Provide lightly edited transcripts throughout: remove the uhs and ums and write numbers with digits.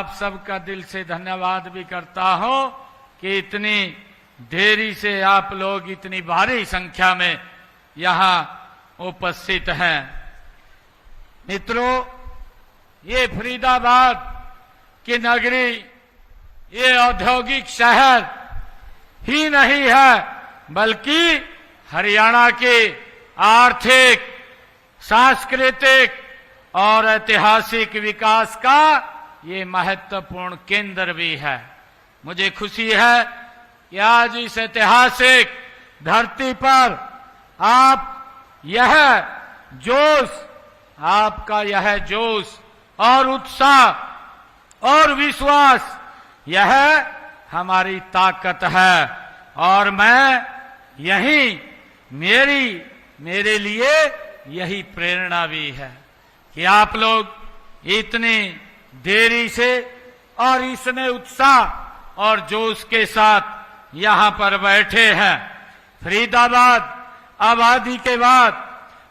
आप सबका दिल से धन्यवाद भी करता हूं कि इतनी देरी से आप लोग इतनी भारी संख्या में यहां उपस्थित हैं। मित्रों, ये फरीदाबाद की नगरी, ये औद्योगिक शहर ही नहीं है बल्कि हरियाणा के आर्थिक, सांस्कृतिक और ऐतिहासिक विकास का ये महत्वपूर्ण केंद्र भी है। मुझे खुशी है कि आज इस ऐतिहासिक धरती पर आप यह जोश, आपका यह जोश और उत्साह और विश्वास, यह हमारी ताकत है। और मैं मेरे लिए यही प्रेरणा भी है कि आप लोग इतनी देरी से और इतने उत्साह और जोश के साथ यहां पर बैठे हैं। फरीदाबाद आबादी के बाद,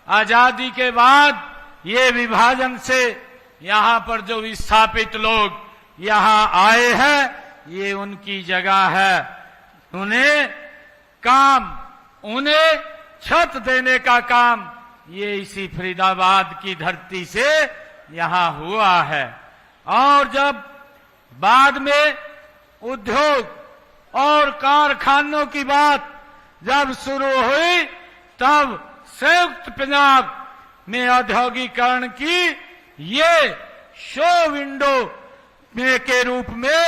आजादी के बाद, ये विभाजन से यहां पर जो विस्थापित लोग यहां आए हैं, ये उनकी जगह है। उन्हें छत देने का काम ये इसी फरीदाबाद की धरती से यहां हुआ है। और जब बाद में उद्योग और कारखानों की बात जब शुरू हुई, तब संयुक्त पंजाब में औद्योगिकरण की ये शो विंडो में के रूप में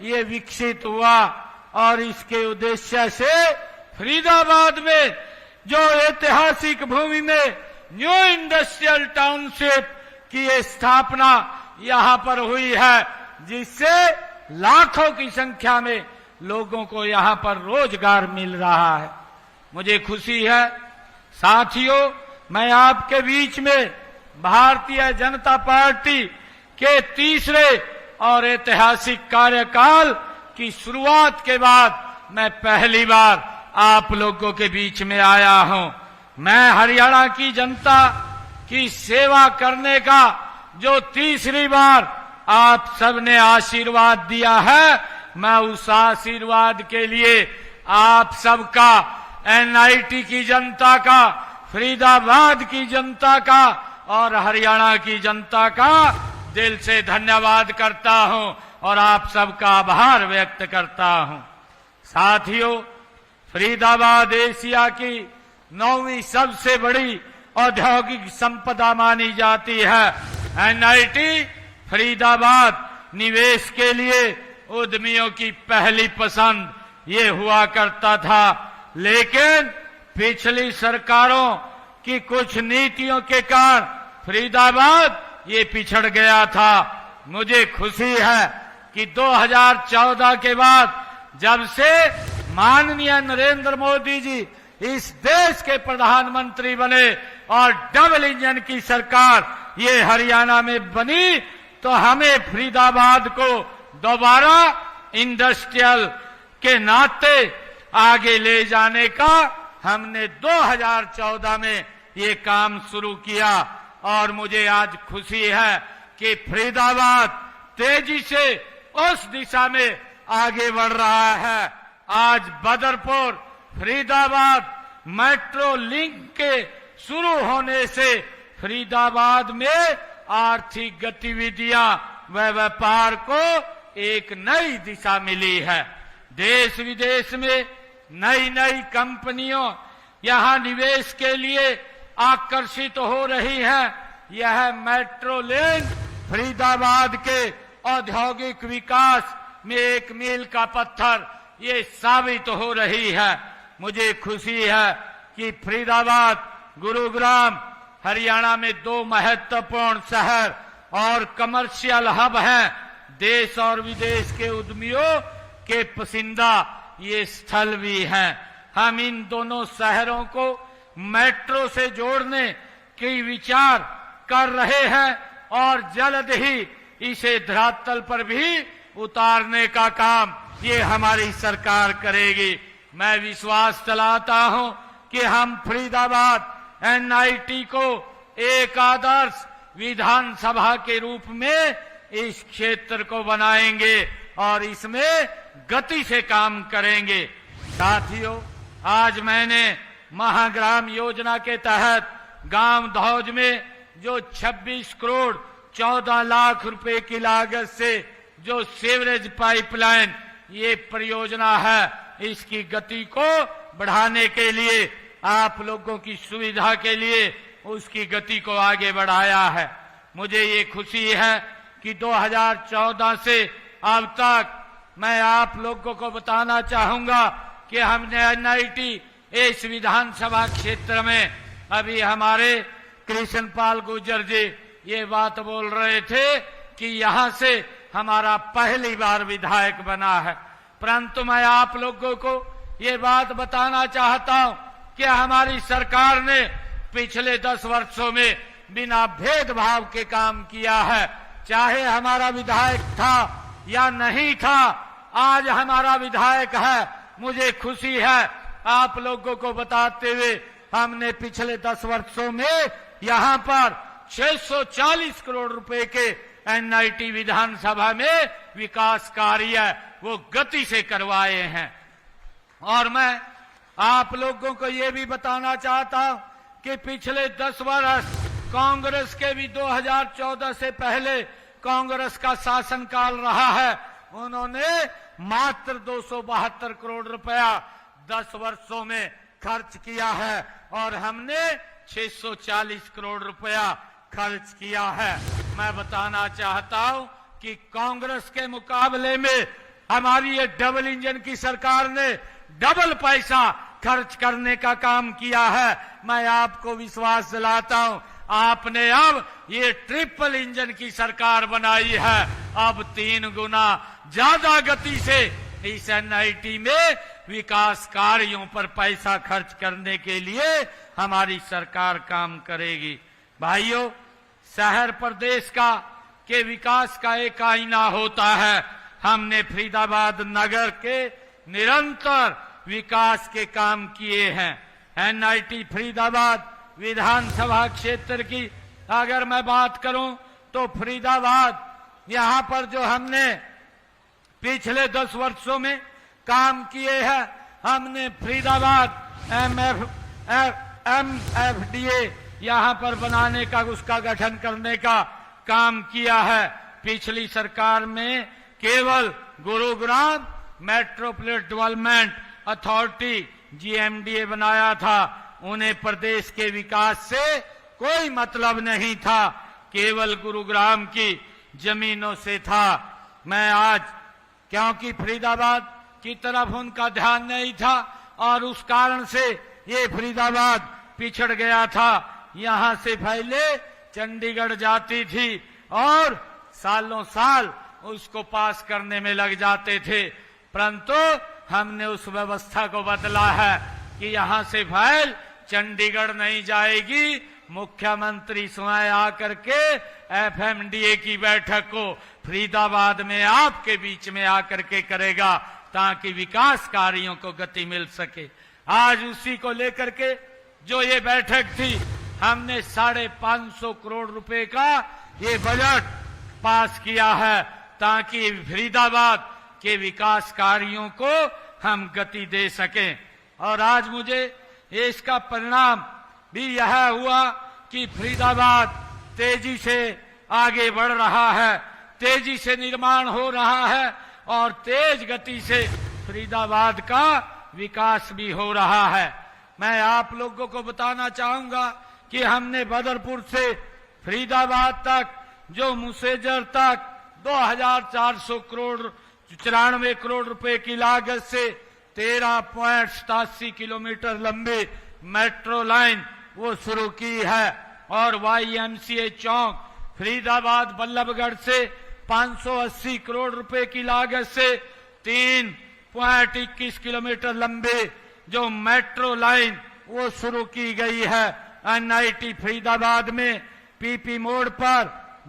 ये विकसित हुआ। और इसके उद्देश्य से फरीदाबाद में जो ऐतिहासिक भूमि में न्यू इंडस्ट्रियल टाउनशिप की स्थापना यहां पर हुई है, जिससे लाखों की संख्या में लोगों को यहां पर रोजगार मिल रहा है। मुझे खुशी है साथियों, मैं आपके बीच में भारतीय जनता पार्टी के तीसरे और ऐतिहासिक कार्यकाल की शुरुआत के बाद मैं पहली बार आप लोगों के बीच में आया हूं। मैं हरियाणा की जनता की सेवा करने का जो तीसरी बार आप सबने आशीर्वाद दिया है, मैं उस आशीर्वाद के लिए आप सबका, एनआईटी की जनता का, फरीदाबाद की जनता का और हरियाणा की जनता का दिल से धन्यवाद करता हूं और आप सबका आभार व्यक्त करता हूं। साथियों, फरीदाबाद एशिया की 9वीं सबसे बड़ी औद्योगिक संपदा मानी जाती है। एनआईटी फरीदाबाद निवेश के लिए उद्यमियों की पहली पसंद ये हुआ करता था, लेकिन पिछली सरकारों की कुछ नीतियों के कारण फरीदाबाद ये पिछड़ गया था। मुझे खुशी है कि 2014 के बाद जब से माननीय नरेंद्र मोदी जी इस देश के प्रधानमंत्री बने और डबल इंजन की सरकार ये हरियाणा में बनी, तो हमें फरीदाबाद को दोबारा इंडस्ट्रियल के नाते आगे ले जाने का हमने 2014 में ये काम शुरू किया। और मुझे आज खुशी है कि फरीदाबाद तेजी से उस दिशा में आगे बढ़ रहा है। आज बदरपुर फरीदाबाद मेट्रो लिंक के शुरू होने से फरीदाबाद में आर्थिक गतिविधियां व व्यापार को एक नई दिशा मिली है। देश विदेश में नई नई कंपनियों यहां निवेश के लिए आकर्षित हो रही है। यह मेट्रो लिंक फरीदाबाद के औद्योगिक विकास में एक मील का पत्थर ये साबित हो रही है। मुझे खुशी है कि फरीदाबाद, गुरुग्राम हरियाणा में 2 महत्वपूर्ण शहर और कमर्शियल हब हैं। देश और विदेश के उद्यमियों के पसंदीदा ये स्थल भी हैं। हम इन दोनों शहरों को मेट्रो से जोड़ने की विचार कर रहे हैं और जल्द ही इसे धरातल पर भी उतारने का काम ये हमारी सरकार करेगी। मैं विश्वास दिलाता हूं कि हम फरीदाबाद एनआईटी को एक आदर्श विधानसभा के रूप में इस क्षेत्र को बनाएंगे और इसमें गति से काम करेंगे। साथियों, आज मैंने महाग्राम योजना के तहत गांव धौज में जो 26 करोड़ 14 लाख रुपए की लागत से जो सीवरेज पाइपलाइन ये परियोजना है, इसकी गति को बढ़ाने के लिए, आप लोगों की सुविधा के लिए उसकी गति को आगे बढ़ाया है। मुझे ये खुशी है कि 2014 से अब तक मैं आप लोगों को बताना चाहूंगा कि हमने एनआईटी इस विधानसभा क्षेत्र में, अभी हमारे कृष्णपाल गुर्जर जी ये बात बोल रहे थे कि यहां से हमारा पहली बार विधायक बना है, परंतु मैं आप लोगों को ये बात बताना चाहता हूं कि हमारी सरकार ने पिछले 10 वर्षों में बिना भेदभाव के काम किया है। चाहे हमारा विधायक था या नहीं था, आज हमारा विधायक है। मुझे खुशी है आप लोगों को बताते हुए, हमने पिछले 10 वर्षों में यहां पर 640 करोड़ रुपए के एनआईटी विधानसभा में विकास कार्य वो गति से करवाए हैं। और मैं आप लोगों को ये भी बताना चाहता हूं कि पिछले 10 वर्ष कांग्रेस के भी 2014 से पहले कांग्रेस का शासनकाल रहा है, उन्होंने मात्र 272 करोड़ रुपया 10 वर्षों में खर्च किया है और हमने 640 करोड़ रुपया खर्च किया है। मैं बताना चाहता हूं कि कांग्रेस के मुकाबले में हमारी ये डबल इंजन की सरकार ने डबल पैसा खर्च करने का काम किया है। मैं आपको विश्वास दिलाता हूं, आपने अब ये ट्रिपल इंजन की सरकार बनाई है। अब 3 गुना ज्यादा गति से इस एनआईटी में विकास कार्यों पर पैसा खर्च करने के लिए हमारी सरकार काम करेगी। भाइयों, शहर प्रदेश का के विकास का एक आईना होता है। हमने फरीदाबाद नगर के निरंतर विकास के काम किए हैं। एनआईटी फरीदाबाद विधानसभा क्षेत्र की अगर मैं बात करूं तो फरीदाबाद यहां पर जो हमने पिछले 10 वर्षों में काम किए हैं, हमने फरीदाबाद एमएफडीए यहां पर बनाने का, उसका गठन करने का काम किया है। पिछली सरकार में केवल Gurugram metropolitan development authority GMDA बनाया था। उन्हें प्रदेश के विकास से कोई मतलब नहीं था, केवल गुरुग्राम की जमीनों से था। मैं आज, क्योंकि फरीदाबाद की तरफ उनका ध्यान नहीं था और उस कारण से ये फरीदाबाद पिछड़ गया था। यहां से पहले चंडीगढ़ जाती थी और सालों साल उसको पास करने में लग जाते थे, परंतु हमने उस व्यवस्था को बदला है कि यहां से फाइल चंडीगढ़ नहीं जाएगी, मुख्यमंत्री स्वयं आकर के एफएमडीए की बैठक को फरीदाबाद में आपके बीच में आकर के करेगा ताकि विकास कार्यों को गति मिल सके। आज उसी को लेकर के जो ये बैठक थी, हमने 550 करोड़ रुपए का ये बजट पास किया है ताकि फरीदाबाद के विकास कार्यों को हम गति दे सकें। और आज मुझे इसका परिणाम भी यह हुआ कि फरीदाबाद तेजी से आगे बढ़ रहा है, तेजी से निर्माण हो रहा है और तेज गति से फरीदाबाद का विकास भी हो रहा है। मैं आप लोगों को बताना चाहूंगा कि हमने बदरपुर से फरीदाबाद तक, जो मुसेजर तक 2400 करोड़ 94 करोड़ रुपए की लागत से 13.87 किलोमीटर लंबी मेट्रो लाइन वो शुरू की है। और वाईएमसीए चौक फरीदाबाद बल्लभगढ़ से 580 करोड़ रुपए की लागत से 3.21 किलोमीटर लंबी जो मेट्रो लाइन वो शुरू की गई है। एनआईटी फरीदाबाद में पीपी मोड़ पर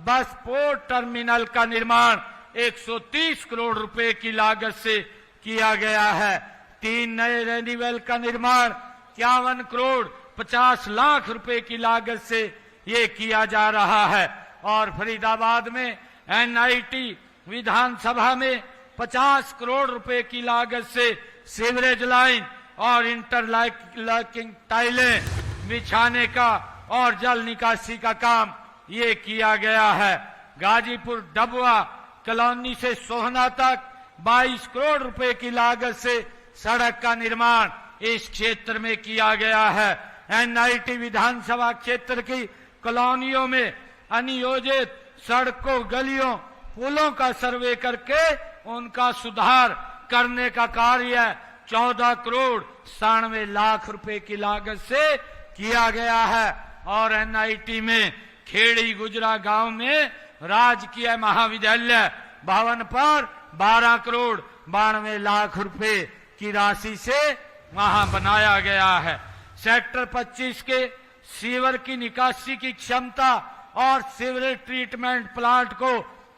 बस पोर्ट टर्मिनल का निर्माण 130 करोड़ रुपए की लागत से किया गया है। 3 नए रेनिवेल का निर्माण 51 करोड़ 50 लाख रुपए की लागत से ये किया जा रहा है। और फरीदाबाद में एनआईटी विधानसभा में 50 करोड़ रुपए की लागत से सीवरेज लाइन और इंटरलॉकिंग टाइलें बिछाने का और जल निकासी का काम ये किया गया है। गाजीपुर डबवा कॉलोनी से सोहना तक 22 करोड़ रुपए की लागत से सड़क का निर्माण इस क्षेत्र में किया गया है। एनआईटी विधानसभा क्षेत्र की कॉलोनियों में अनियोजित सड़कों, गलियों, पुलों का सर्वे करके उनका सुधार करने का कार्य 14 करोड़ 97 लाख रुपए की लागत से किया गया है। और एनआईटी में खेड़ी गुजरा गांव में राजकीय महाविद्यालय भवन पर 12 करोड़ 92 लाख रुपए की राशि से वहां बनाया गया है। सेक्टर 25 के सीवर की निकासी की क्षमता और सीवरेज ट्रीटमेंट प्लांट को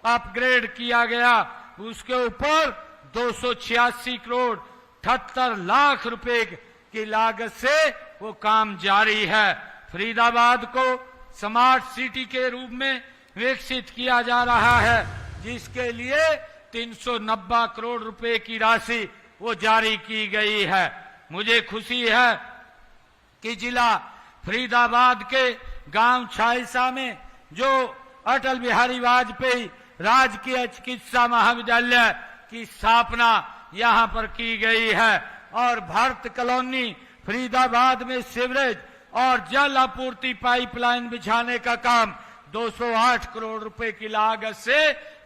अपग्रेड किया गया। उसके ऊपर 286 करोड़ 78 लाख रुपए की लागत से वो काम जारी है। फरीदाबाद को स्मार्ट सिटी के रूप में विकसित किया जा रहा है, जिसके लिए 390 करोड़ रुपए की राशि वो जारी की गई है। मुझे खुशी है कि जिला फरीदाबाद के गांव छाइसा में जो अटल बिहारी वाजपेयी राजकीय चिकित्सा महाविद्यालय की स्थापना यहां पर की गई है और भरत कॉलोनी फरीदाबाद में सीवरेज और जल आपूर्ति पाइपलाइन बिछाने का काम 208 करोड़ रुपए की लागत से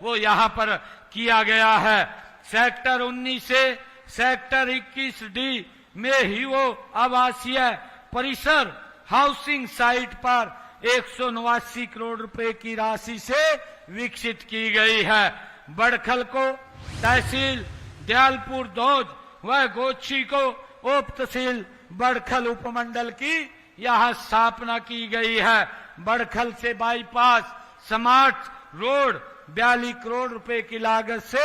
वो यहां पर किया गया है। सेक्टर 19 से सेक्टर 21 डी में ही वो आवासीय परिसर हाउसिंग साइट पर 189 करोड़ रुपए की राशि से विकसित की गई है। बड़खल को तहसील दयालपुर दौज व गोची को उप तहसील बड़खल उपमंडल की यहां स्थापना की गई है। बड़खल से बाईपास स्मार्ट रोड 42 करोड़ रुपए की लागत से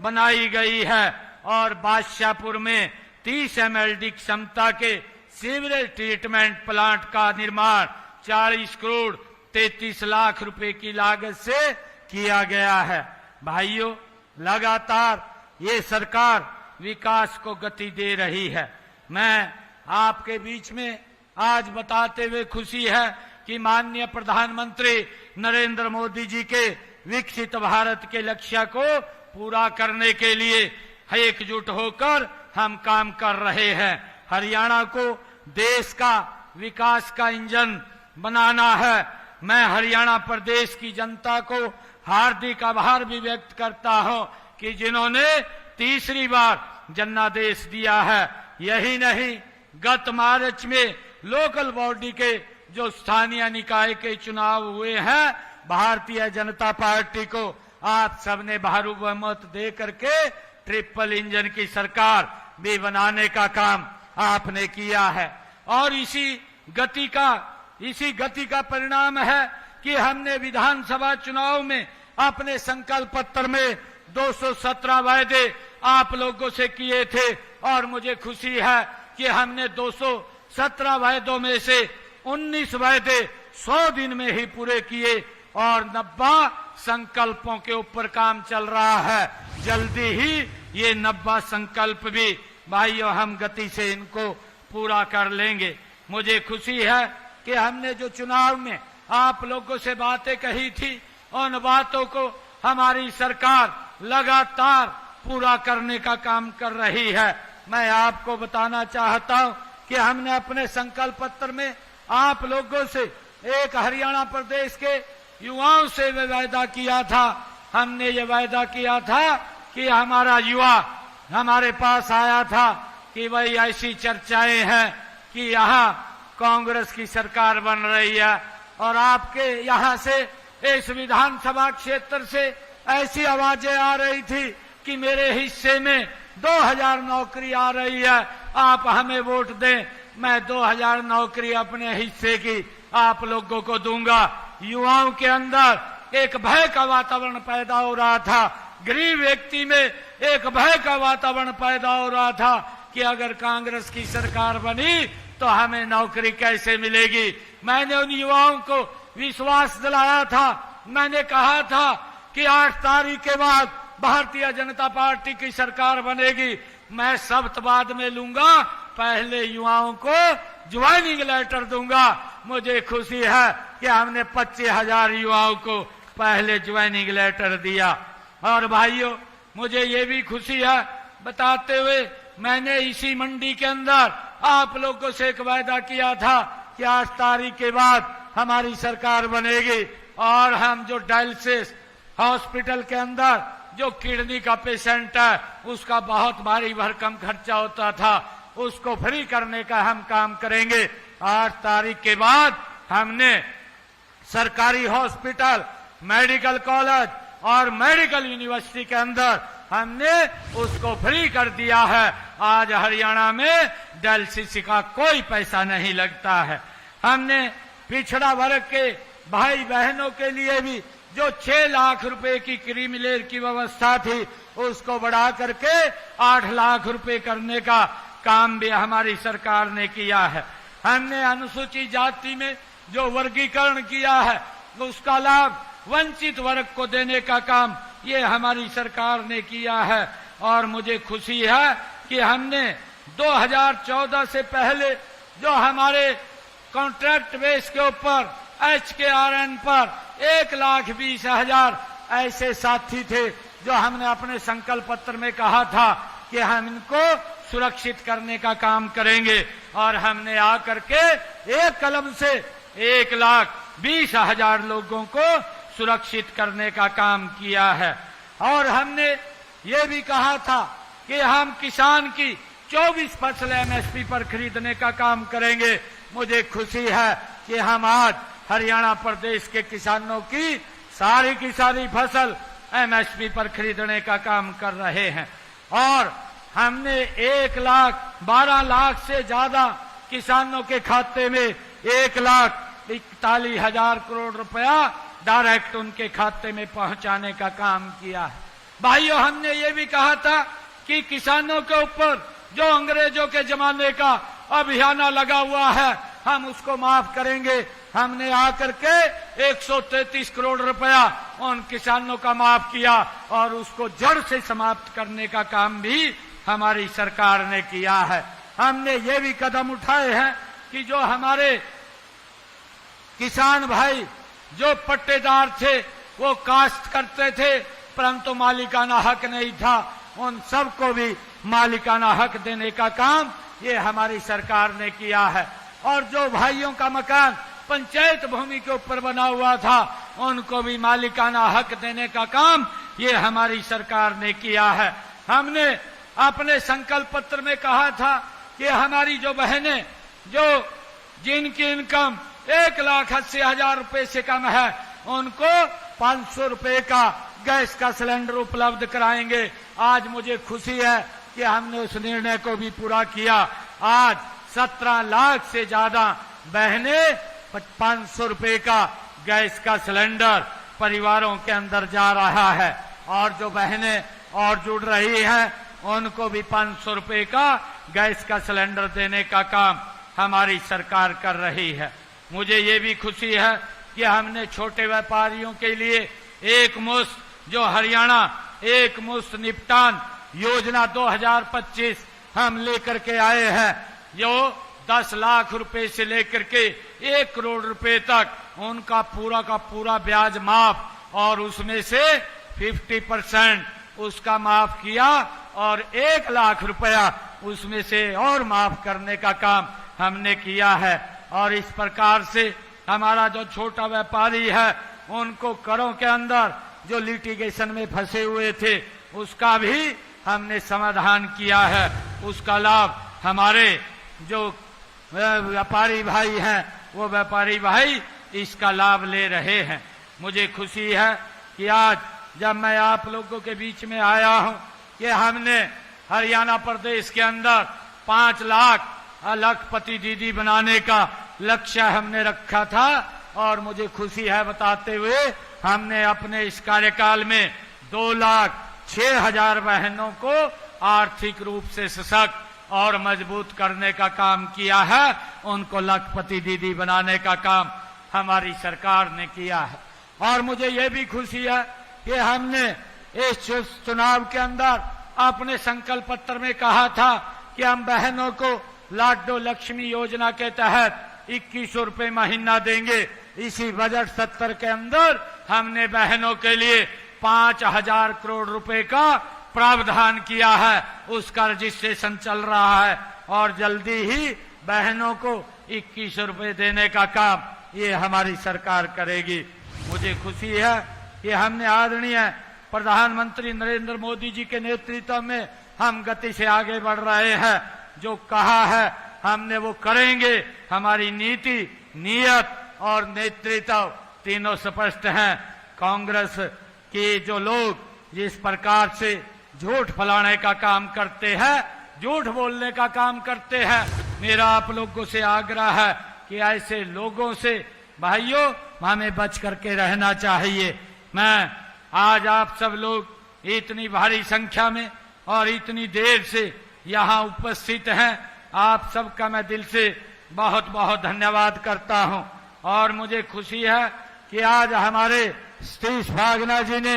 बनाई गई है और बादशाहपुर में 30 MLD क्षमता के सीवरेज ट्रीटमेंट प्लांट का निर्माण 40 करोड़ 33 लाख रुपए की लागत से किया गया है। भाइयों, लगातार ये सरकार विकास को गति दे रही है। मैं आपके बीच में आज बताते हुए खुशी है कि माननीय प्रधानमंत्री नरेंद्र मोदी जी के विकसित भारत के लक्ष्य को पूरा करने के लिए एकजुट होकर हम काम कर रहे हैं। हरियाणा को देश का विकास का इंजन बनाना है। मैं हरियाणा प्रदेश की जनता को हार्दिक आभार भी व्यक्त करता हूं कि जिन्होंने तीसरी बार जनादेश दिया है। यही नहीं, गत मार्च में लोकल बॉडी के जो स्थानीय निकाय के चुनाव हुए हैं, भारतीय जनता पार्टी को आप सबने भारी बहुमत दे करके ट्रिपल इंजन की सरकार भी बनाने का काम आपने किया है। और इसी गति का परिणाम है कि हमने विधानसभा चुनाव में अपने संकल्प पत्र में 217 वायदे आप लोगों से किए थे और मुझे खुशी है कि हमने 217 वायदों में से 19 वायदे 100 दिन में ही पूरे किए और 90 संकल्पों के ऊपर काम चल रहा है। जल्दी ही ये 90 संकल्प भी भाइयों हम गति से इनको पूरा कर लेंगे। मुझे खुशी है कि हमने जो चुनाव में आप लोगों से बातें कही थी, उन बातों को हमारी सरकार लगातार पूरा करने का काम कर रही है। मैं आपको बताना चाहता हूं कि हमने अपने संकल्प पत्र में आप लोगों से एक हरियाणा प्रदेश के युवाओं से वायदा किया था। हमने ये वायदा किया था कि हमारा युवा हमारे पास आया था कि भाई ऐसी चर्चाएं हैं कि यहाँ कांग्रेस की सरकार बन रही है और आपके यहाँ से इस विधानसभा क्षेत्र से ऐसी आवाजें आ रही थी कि मेरे हिस्से में 2000 नौकरी आ रही है, आप हमें वोट दें। मैं 2000 नौकरी अपने हिस्से की आप लोगों को दूंगा। युवाओं के अंदर एक भय का वातावरण पैदा हो रहा था, गरीब व्यक्ति में एक भय का वातावरण पैदा हो रहा था कि अगर कांग्रेस की सरकार बनी तो हमें नौकरी कैसे मिलेगी। मैंने उन युवाओं को विश्वास दिलाया था। मैंने कहा था कि 8 तारीख के बाद भारतीय जनता पार्टी की सरकार बनेगी, मैं शब्द बाद में लूंगा, पहले युवाओं को ज्वाइनिंग लेटर दूंगा। मुझे खुशी है कि हमने 25,000 युवाओं को पहले ज्वाइनिंग लेटर दिया। और भाइयों, मुझे ये भी खुशी है बताते हुए, मैंने इसी मंडी के अंदर आप लोगों से एक वायदा किया था कि 8 तारीख के बाद हमारी सरकार बनेगी और हम जो डायलिसिस हॉस्पिटल के अंदर जो किडनी का पेशेंट है उसका बहुत भारी भरकम खर्चा होता था, उसको फ्री करने का हम काम करेंगे। 8 तारीख के बाद हमने सरकारी हॉस्पिटल, मेडिकल कॉलेज और मेडिकल यूनिवर्सिटी के अंदर हमने उसको फ्री कर दिया है। आज हरियाणा में डायलिसिस का कोई पैसा नहीं लगता है। हमने पिछड़ा वर्ग के भाई बहनों के लिए भी जो 6 लाख रुपए की क्रीमी लेयर की व्यवस्था थी उसको बढ़ा करके 8 लाख रुपए करने का काम भी हमारी सरकार ने किया है। हमने अनुसूचित जाति में जो वर्गीकरण किया है उसका लाभ वंचित वर्ग को देने का काम ये हमारी सरकार ने किया है। और मुझे खुशी है कि हमने 2014 से पहले जो हमारे कॉन्ट्रैक्ट बेस के ऊपर HKRN पर 1,20,000 ऐसे साथी थे जो हमने अपने संकल्प पत्र में कहा था कि हम इनको सुरक्षित करने का काम करेंगे। और हमने आकर के एक कलम से 1,20,000 लोगों को सुरक्षित करने का काम किया है। और हमने ये भी कहा था कि हम किसान की 24 फसल MSP पर खरीदने का काम करेंगे। मुझे खुशी है कि हम आज हरियाणा प्रदेश के किसानों की सारी फसल MSP पर खरीदने का काम कर रहे हैं। और हमने 1,12 लाख से ज्यादा किसानों के खाते में 1,41,000 करोड़ रुपया डायरेक्ट उनके खाते में पहुंचाने का काम किया है। भाइयों, हमने ये भी कहा था कि किसानों के ऊपर जो अंग्रेजों के जमाने का अभियान लगा हुआ है हम उसको माफ करेंगे। हमने आकर के 133 करोड़ रुपया उन किसानों का माफ किया और उसको जड़ से समाप्त करने का काम भी हमारी सरकार ने किया है। हमने ये भी कदम उठाए हैं कि जो हमारे किसान भाई जो पट्टेदार थे वो काश्त करते थे परंतु मालिकाना हक नहीं था, उन सबको भी मालिकाना हक देने का काम ये हमारी सरकार ने किया है। और जो भाइयों का मकान पंचायत भूमि के ऊपर बना हुआ था उनको भी मालिकाना हक देने का काम ये हमारी सरकार ने किया है। हमने अपने संकल्प पत्र में कहा था कि हमारी जो बहनें जो जिनकी इनकम 1,80,000 रुपए से कम है उनको 500 रुपए का गैस का सिलेंडर उपलब्ध कराएंगे। आज मुझे खुशी है कि हमने उस निर्णय को भी पूरा किया। आज 17 लाख से ज्यादा बहनें 500 रुपए का गैस का सिलेंडर परिवारों के अंदर जा रहा है और जो बहनें और जुड़ रही हैं उनको भी 500 रुपए का गैस का सिलेंडर देने का काम हमारी सरकार कर रही है। मुझे ये भी खुशी है कि हमने छोटे व्यापारियों के लिए एक मुश्त जो हरियाणा एक मुश्त निपटान योजना 2025 हम लेकर के आए हैं, जो 10 लाख रुपए से लेकर के 1 करोड़ रुपए तक उनका पूरा का पूरा ब्याज माफ और उसमें से 50% उसका माफ किया और 1 लाख रुपया उसमें से और माफ करने का काम हमने किया है। और इस प्रकार से हमारा जो छोटा व्यापारी है उनको करों के अंदर जो लिटिगेशन में फंसे हुए थे उसका भी हमने समाधान किया है। उसका लाभ हमारे जो व्यापारी भाई हैं वो व्यापारी भाई इसका लाभ ले रहे हैं। मुझे खुशी है कि आज जब मैं आप लोगों के बीच में आया हूं कि हमने हरियाणा प्रदेश के अंदर 5 लाख लखपति दीदी बनाने का लक्ष्य हमने रखा था और मुझे खुशी है बताते हुए हमने अपने इस कार्यकाल में 2,06,000 बहनों को आर्थिक रूप से सशक्त और मजबूत करने का काम किया है। उनको लखपति दीदी बनाने का काम हमारी सरकार ने किया है। और मुझे ये भी खुशी है कि हमने इस चुनाव के अंदर अपने संकल्प पत्र में कहा था कि हम बहनों को लाडो लक्ष्मी योजना के तहत 2100 रुपये महीना देंगे। इसी बजट सत्र के अंदर हमने बहनों के लिए 5000 करोड़ रुपए का प्रावधान किया है। उसका रजिस्ट्रेशन चल रहा है और जल्दी ही बहनों को 2100 रुपये देने का काम ये हमारी सरकार करेगी। मुझे खुशी है कि हमने आदरणीय प्रधानमंत्री नरेंद्र मोदी जी के नेतृत्व में हम गति से आगे बढ़ रहे हैं। जो कहा है हमने वो करेंगे। हमारी नीति, नीयत और नेतृत्व तीनों स्पष्ट हैं। कांग्रेस के जो लोग जिस प्रकार से झूठ फैलाने का काम करते हैं, झूठ बोलने का काम करते हैं, मेरा आप लोगों से आग्रह है कि ऐसे लोगों से भाइयों हमें बच करके रहना चाहिए। मैं आज आप सब लोग इतनी भारी संख्या में और इतनी देर से यहाँ उपस्थित हैं, आप सबका मैं दिल से बहुत बहुत धन्यवाद करता हूँ। और मुझे खुशी है कि आज हमारे सतीश भागना जी ने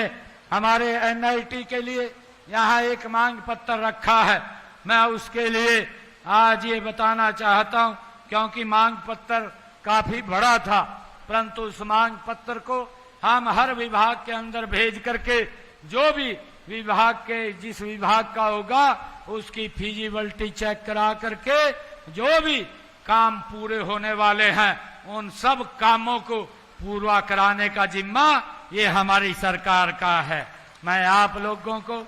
हमारे एनआईटी के लिए यहाँ एक मांग पत्र रखा है। मैं उसके लिए आज ये बताना चाहता हूँ, क्योंकि मांग पत्र काफी बड़ा था, परंतु उस मांग पत्र को हम हर विभाग के अंदर भेज करके जो भी विभाग के जिस विभाग का होगा उसकी फिजिबिलिटी चेक करा करके जो भी काम पूरे होने वाले हैं उन सब कामों को पूरा कराने का जिम्मा ये हमारी सरकार का है। मैं आप लोगों को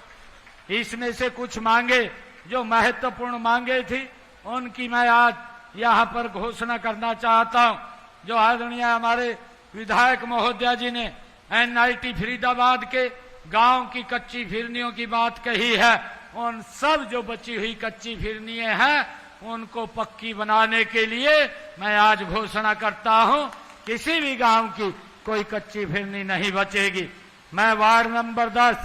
इसमें से कुछ मांगे जो महत्वपूर्ण मांगे थी उनकी मैं आज यहाँ पर घोषणा करना चाहता हूँ। जो आदरणीय हमारे विधायक महोदया जी ने एनआईटी फरीदाबाद के गांव की कच्ची फिरनियों की बात कही है, उन सब जो बची हुई कच्ची फिरनियां हैं उनको पक्की बनाने के लिए मैं आज घोषणा करता हूं, किसी भी गांव की कोई कच्ची फिरनी नहीं बचेगी। मैं वार्ड नंबर 10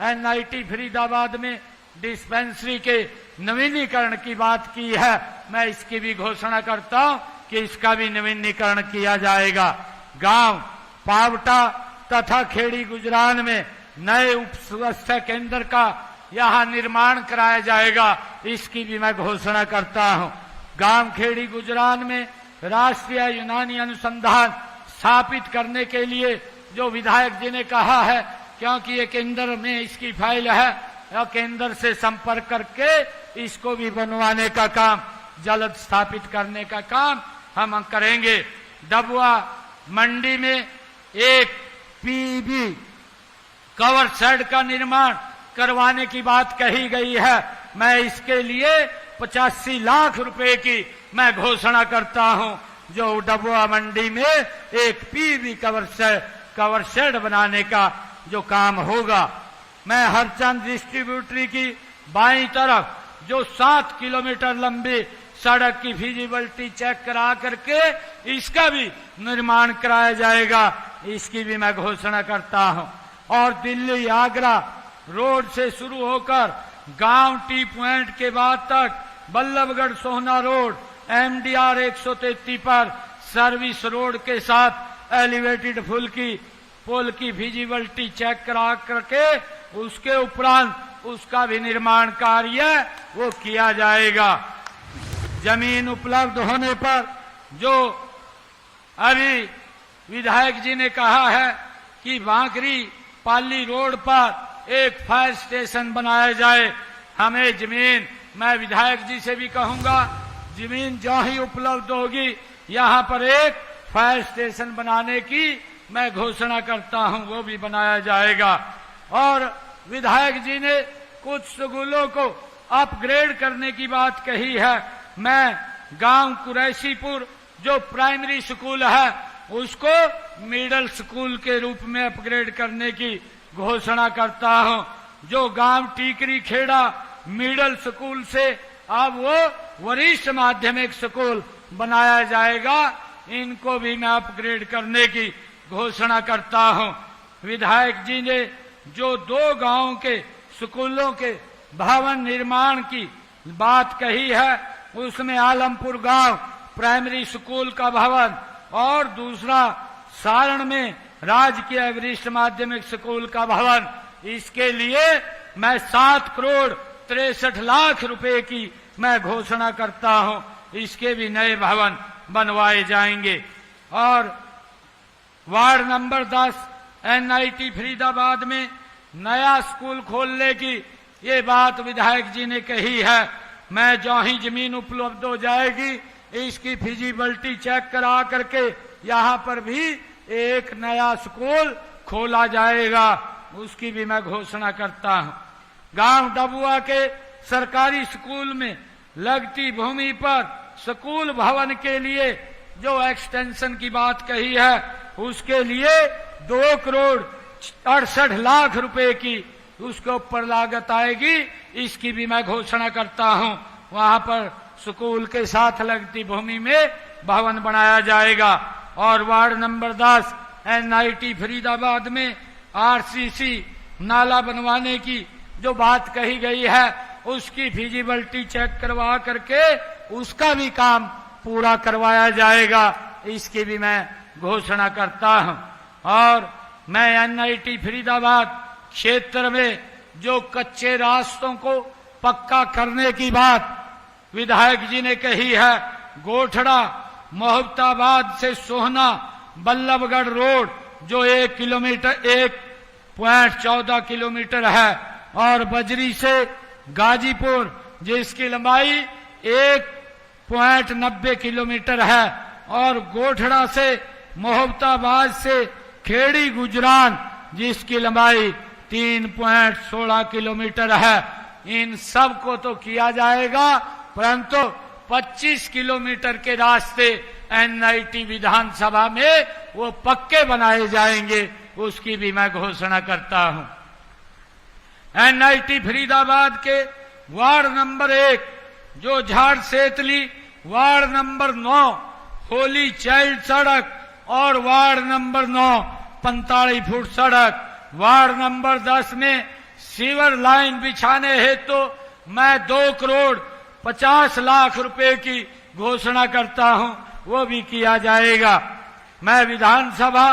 एनआईटी फरीदाबाद में डिस्पेंसरी के नवीनीकरण की बात की है, मैं इसकी भी घोषणा करता हूं कि इसका भी नवीनीकरण किया जाएगा। गांव पावटा तथा खेड़ी गुजरान में नए उप स्वास्थ्य केंद्र का यहाँ निर्माण कराया जाएगा, इसकी भी मैं घोषणा करता हूँ। गांव खेड़ी गुजरान में राष्ट्रीय यूनानी अनुसंधान स्थापित करने के लिए जो विधायक जी ने कहा है, क्योंकि ये केंद्र में इसकी फाइल है, या केंद्र से संपर्क करके इसको भी बनवाने का काम, जल्द स्थापित करने का काम हम करेंगे। डबुआ मंडी में एक पीबी कवर शेड का निर्माण करवाने की बात कही गई है। मैं इसके लिए 85 लाख रुपए की मैं घोषणा करता हूं, जो डबुआ मंडी में एक पीबी कवर शेड बनाने का जो काम होगा। मैं हरचंद डिस्ट्रीब्यूटरी की बाईं तरफ जो 7 किलोमीटर लंबी सड़क की फिजिबिलिटी चेक करा करके इसका भी निर्माण कराया जाएगा, इसकी भी मैं घोषणा करता हूं। और दिल्ली आगरा रोड से शुरू होकर गांव टी पॉइंट के बाद तक बल्लभगढ़ सोहना रोड एमडीआर 133 पर सर्विस रोड के साथ एलिवेटेड पुल की फिजिबिलिटी चेक करा करके उसके उपरांत उसका भी निर्माण कार्य वो किया जाएगा। जमीन उपलब्ध होने पर जो अभी विधायक जी ने कहा है कि बांकरी पाली रोड पर एक फायर स्टेशन बनाया जाए, हमें जमीन, मैं विधायक जी से भी कहूंगा, जमीन जो ही उपलब्ध होगी यहाँ पर एक फायर स्टेशन बनाने की मैं घोषणा करता हूँ, वो भी बनाया जाएगा। और विधायक जी ने कुछ स्कूलों को अपग्रेड करने की बात कही है। मैं गांव कुरैशीपुर जो प्राइमरी स्कूल है उसको मिडिल स्कूल के रूप में अपग्रेड करने की घोषणा करता हूं। जो गांव टीकरी खेड़ा मिडिल स्कूल से अब वो वरिष्ठ माध्यमिक स्कूल बनाया जाएगा, इनको भी मैं अपग्रेड करने की घोषणा करता हूं। विधायक जी ने जो 2 गांवों के स्कूलों के भवन निर्माण की बात कही है, उसमें आलमपुर गांव प्राइमरी स्कूल का भवन और दूसरा सारण में राजकीय वरिष्ठ माध्यमिक स्कूल का भवन, इसके लिए मैं 7 करोड़ 63 लाख रुपए की मैं घोषणा करता हूं। इसके भी नए भवन बनवाए जाएंगे। और वार्ड नंबर 10 NIT फरीदाबाद में नया स्कूल खोलने की ये बात विधायक जी ने कही है। मैं जो ही जमीन उपलब्ध हो जाएगी इसकी फिजिबिलिटी चेक करा करके यहाँ पर भी एक नया स्कूल खोला जाएगा, उसकी भी मैं घोषणा करता हूँ। गांव डबुआ के सरकारी स्कूल में लगती भूमि पर स्कूल भवन के लिए जो एक्सटेंशन की बात कही है उसके लिए 2 करोड़ 68 लाख रुपए की उसके ऊपर लागत आएगी, इसकी भी मैं घोषणा करता हूं। वहां पर स्कूल के साथ लगती भूमि में भवन बनाया जाएगा। और वार्ड नंबर 10 NIT फरीदाबाद में RCC नाला बनवाने की जो बात कही गई है उसकी फिजिबिलिटी चेक करवा करके उसका भी काम पूरा करवाया जाएगा, इसकी भी मैं घोषणा करता हूं। और मैं NIT फरीदाबाद क्षेत्र में जो कच्चे रास्तों को पक्का करने की बात विधायक जी ने कही है, गोठड़ा मोहब्बताबाद से सोहना बल्लभगढ़ रोड जो 1.14 किलोमीटर है, और बजरी से गाजीपुर जिसकी लंबाई 1.90 किलोमीटर है, और गोठड़ा से मोहब्बताबाद से खेड़ी गुजरान जिसकी लंबाई 3.16 किलोमीटर है। इन सब को तो किया जाएगा, परंतु 25 किलोमीटर के रास्ते NIT विधानसभा में वो पक्के बनाए जाएंगे, उसकी भी मैं घोषणा करता हूं। NIT फरीदाबाद के वार्ड नंबर 1 जो झाड़ सेतली, वार्ड नंबर 9 होली चाइल्ड सड़क, और वार्ड नंबर 9 45 फुट सड़क, वार्ड नंबर 10 में सीवर लाइन बिछाने हेतु तो मैं 2 करोड़ 50 लाख रुपए की घोषणा करता हूं, वो भी किया जाएगा। मैं विधानसभा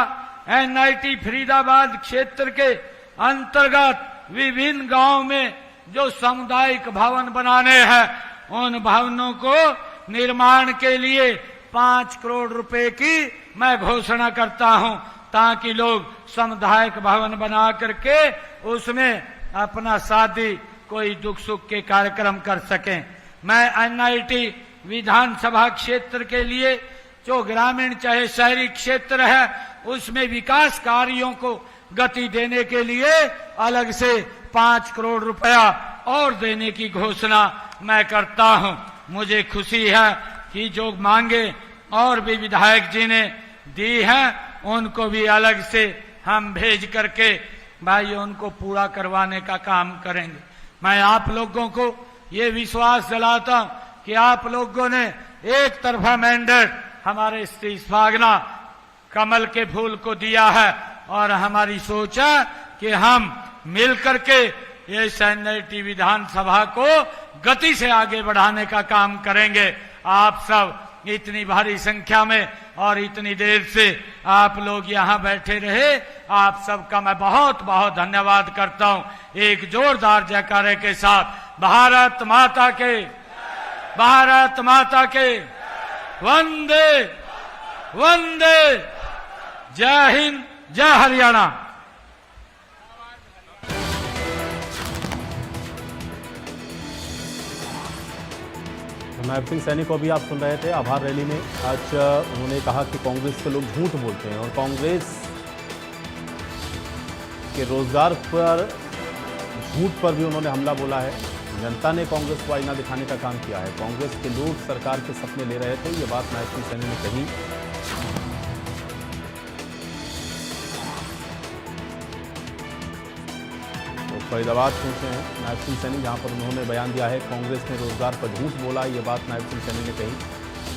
NIT फरीदाबाद क्षेत्र के अंतर्गत विभिन्न गांव में जो सामुदायिक भवन बनाने हैं उन भवनों को निर्माण के लिए 5 करोड़ रुपए की मैं घोषणा करता हूं, ताकि लोग सामुदायिक भवन बना करके उसमें अपना शादी कोई दुख सुख के कार्यक्रम कर सकें। मैं NIT विधानसभा क्षेत्र के लिए जो ग्रामीण चाहे शहरी क्षेत्र है उसमें विकास कार्यों को गति देने के लिए अलग से 5 करोड़ रुपया और देने की घोषणा मैं करता हूं। मुझे खुशी है कि जो मांगे और भी विधायक जी ने दी है उनको भी अलग से हम भेज करके भाई उनको पूरा करवाने का काम करेंगे। मैं आप लोगों को ये विश्वास दिलाता हूं कि आप लोगों ने एक तरफा मैंडेट हमारे श्री फागना कमल के फूल को दिया है, और हमारी सोच है कि हम मिलकर के ये NIT विधानसभा को गति से आगे बढ़ाने का काम करेंगे। आप सब इतनी भारी संख्या में और इतनी देर से आप लोग यहाँ बैठे रहे, आप सबका मैं बहुत बहुत धन्यवाद करता हूँ। एक जोरदार जयकारे के साथ भारत माता के, भारत माता के, वंदे वंदे, जय हिंद, जय हरियाणा। नायब सिंह सैनी को भी आप सुन रहे थे आभार रैली में। आज उन्होंने कहा कि कांग्रेस के लोग झूठ बोलते हैं और कांग्रेस के रोजगार पर झूठ पर भी उन्होंने हमला बोला है। जनता ने कांग्रेस को आईना दिखाने का काम किया है। कांग्रेस के लोग सरकार के सपने ले रहे थे, ये बात नायब सिंह सैनी ने कही। तो फरीदाबाद पहुंचे हैं नायब सिंह सैनी, जहां पर उन्होंने बयान दिया है कांग्रेस ने रोजगार पर झूठ बोला, ये बात नायब सिंह सैनी ने कही।